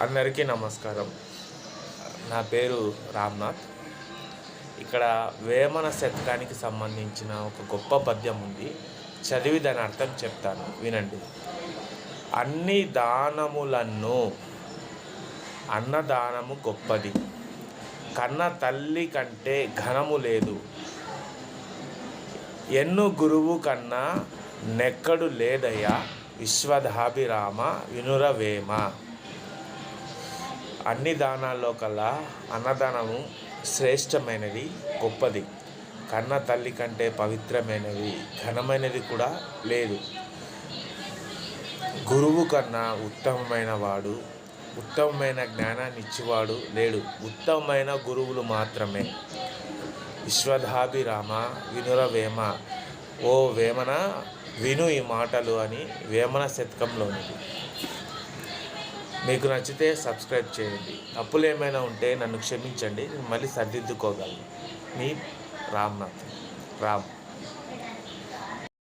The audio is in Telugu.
అందరికీ నమస్కారం. నా పేరు రామ్నాథ్. ఇక్కడ వేమన శతకానికి సంబంధించిన ఒక గొప్ప పద్యం ఉంది. చదివి దాని అర్థం చెప్తాను, వినండి. అన్ని దానములను అన్నదానము గొప్పది, కన్న తల్లి కంటే ఘనము లేదు, ఎన్ను గురువు కన్నా నెక్కడు లేదయ్యా, విశ్వధాభిరామ వినురవేమ. అన్ని దానాల్లో కల్లా అన్నదానము శ్రేష్టమైనది, గొప్పది. కన్న తల్లి కంటే పవిత్రమైనది, ఘనమైనది కూడా లేదు. గురువు కన్నా ఉత్తమమైన వాడు, ఉత్తమమైన జ్ఞానాన్ని ఇచ్చేవాడు లేడు. ఉత్తమమైన గురువులు మాత్రమే. విశ్వధాభిరామ వినురవేమ. ఓ వేమన, విను ఈ మాటలు అని వేమన శతకంలోనిది. మీకు నచ్చితే సబ్స్క్రైబ్ చేయండి. తప్పులు ఏమైనా ఉంటే నన్ను క్షమించండి, నేను మళ్ళీ సరిదిద్దుకోగలను. మీ రామ్నాథ్. రామ్.